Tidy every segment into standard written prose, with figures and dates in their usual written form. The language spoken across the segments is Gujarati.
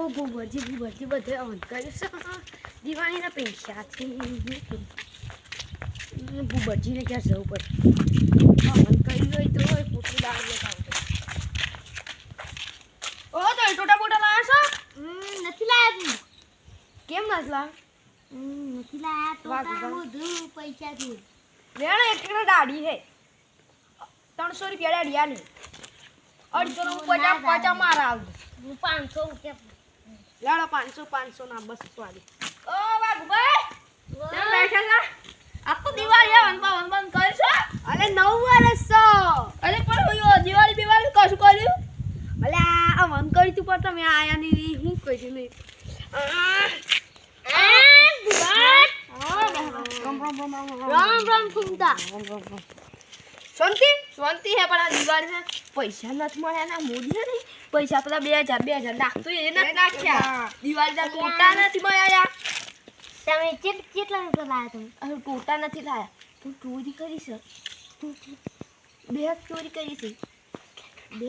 ભૂભરજી બધે ઓન કરીશું દિવાળીના પૈસાથી ભૂભરજીને ક્યાં જવું પડે ઓન કરી હોય તો પોતું દાળ લગાવું ઓ તો ટોટા બોટા લાવ્યા છો નથી લાયા કેમ નથી લાવ્યા નથી લાયા તો બધું પૈસાથી લેણ એક કિલો દાડી હે 300 રૂપિયા દાડી આલે 800 નું 50 મારા આવજો 500 રૂપિયા લેડો 500 ના 200 આલે ઓ વાઘભાઈ તમે બેઠા ના આખો દિવાળી આવન બંધ કરશો અલે 9 વર્ષ અરે પણ દિવાળી કશું કર્યું અલે આ વન કરી તું પણ તમે આયા ની હું કહી નહીં રામ ફૂમતા શાંતિ હે પણ આ દિવાળીમાં પૈસા નથી મળ્યા ના મોદી હે ને પૈસા પેલા 2000 નાખતો એ નથી નાખ્યા દિવાળીના ટોટા નથી મળ્યા તમે કેટલા રૂપિયા લાયા તમે અરે ટોટા નથી લાયા તું ચોરી કરી છે બે ચોરી કરી છે બે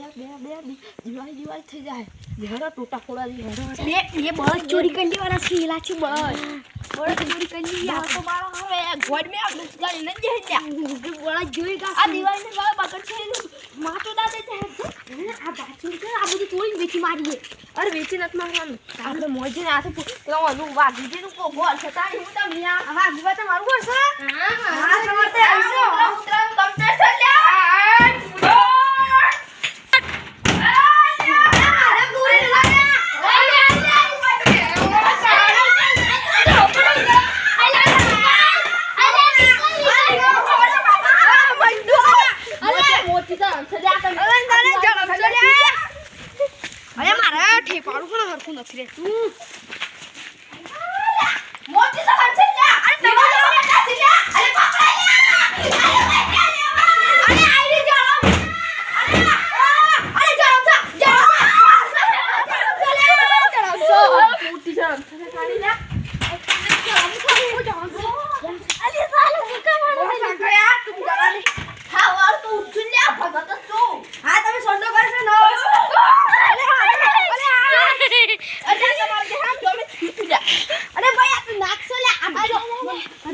દિવાળી થઈ જાય ઘણા ટોટા ફોડા દી બે બળ ચોરી કરી લેવાના છે લાચી બળ ચોરી કરી લીયા તો મારો હવે ગોડ મે આપણે ગાડી ન જાય ત્યાં બળ જોઈ કા આ દિવાળીને વાળ બગડ છે માતો દાદે છે આ બાચુર છે આ બધું ચોરી વેચી મારીએ અરે વેચી નથી મારવાનું આપણે મોજે ને આથે પેલું વાગી દીધું કો ગોળ છે તારી હું તમને આ વાગવા તો મારું ગોળ છે હા તમારે આવીશો ઉતરા તમને છે લ્યા ઠેપાડું પણ હરખું નથી રે મોટી સવાલ છે લ્યા અરે તમારે નથી લ્યા અરે પકડાઈ લ્યા અરે આઈ જાઓ અરે જાઓ મોટી જામ થને ખાલી લ્યા અરે સાલો મુકા મારો ગયા તું જરા લે હા વાર તો ઉઠ લ્યા ભગત તો હા તમે સોંડો કરશો નો અરે ભાઈ આ તું નાખશો લે આ બાજુ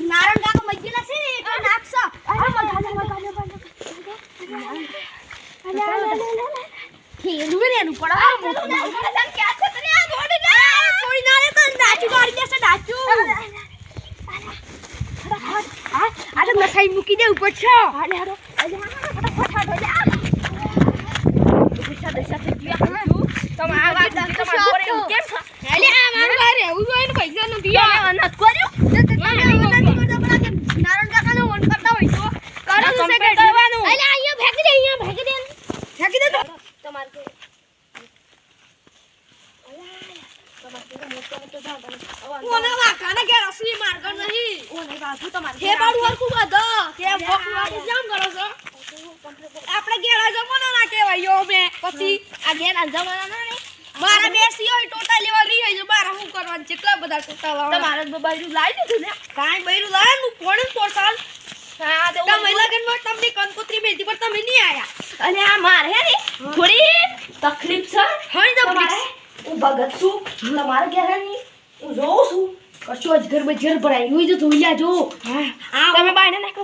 નારણ કાકો મગીલા છે ને એટલે નાખશો અરે ખેલું ને એનું પડા ક્યાં છે તને આ ગોડી ના થોડી ના રે તો નાચું કાઢી દેશે નાચું આ તો મસાઈ મૂકી દે ઉપર છો અરે હાડો ફટાફટ હાડો લે પૈસા દશા થઈ ગયા તમે આ વાત તમાર ઘરે કેમ છો અલે આ મારું ઘરે એવું હોય ને પૈસા નું દિયા નત કર્યું નારણ કાકાનો ઓન કરતા હોય તો કરવાનું છે કે કરવાનું અલે અહીંયા ફેંકી દે તમાર કે ઓના વાકાને કે રસી માર્ગર નહીં ઓ નહીં બાપુ તમાર હે બાડું હરખું બધો કે ભોકવાડી જામ કરો છો આપણે ઘેરા જમાના ના કહેવાય યો મે પછી આ ઘેરા જમાના ના નહીં મારા બેસી હોય ટોટા લેવા રહી હોય મારા શું કરવાનું કેટલા બધા ટોટા લાવવા તમારે બબાઈરું લાવી દીધું ને કાઈ બૈરું લાવે હું ફોન પોરસાલ હા તે તમે લગનમાં તમને કંકોત્રી મેલતી પણ તમે નહીં આયા અને આ મારે હે ને થોડી તકલીફ છે હણી તકલીફ હું ભગત છું તમારે ઘેરા ની હું જોઉં છું કશો જ ઘર બજર ભરાઈ હોય તો જોઈ લેજો હા તમે બાયને નાખો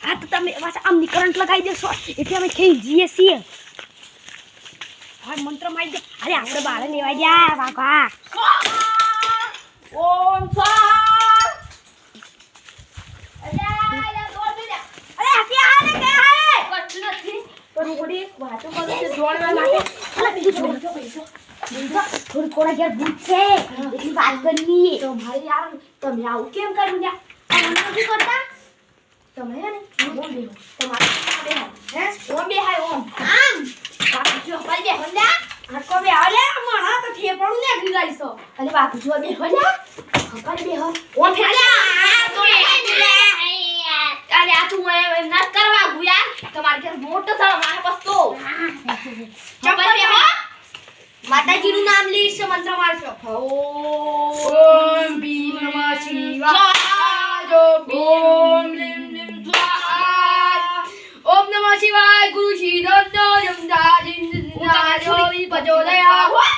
આ તો તમે પાછા આમ કરંટ લગાવી દેશો એટલે અમે થઈ જઈએ છીએ હા મંત્ર મારી દે અરે આપણે બારે લેવા ગયા બાપા ઓમ સ્વાહા અરે દોડ દે અરે આકે આને કે હે કચ્છ નથી પણ ઓડી વાતો કરે છે જોડવા માટે અરે બીજું જોડજો પૈસો થોડી કોડા ઘેર ભૂત છે એટલી વાત કરવી તો ભાઈ યાર તમે આવું કેમ કર્યું લ્યા આ નથી કરતા તમે હે ને ઓમ બેહો તમારે હે ઓમ બેહાય ઓમ આમ બાપુ જો પલ દે હોલ્યા આકો બે આલે મારા તો ઠેપણું ને ગઈ ગાઈસો અલે બાપુ જો બે હોલ્યા ખબર બે હો ઓમ ફેલ્યા તો અરે આ તું ન કરવા ગુયા તમારે ઘર મોટો થાવ મારા પસ્તો ચપ્પલ બે હો માતાજીનું નામ લીશ મંત્ર મારશો ઓમ ભીમ નમઃ શિવાય ઓમ લીમ લીમ સ્વાહા ઓમ નમઃ શિવાય ગુરુ શ્રી દત્ત જમ દાજિન નાજો વિપજોદયા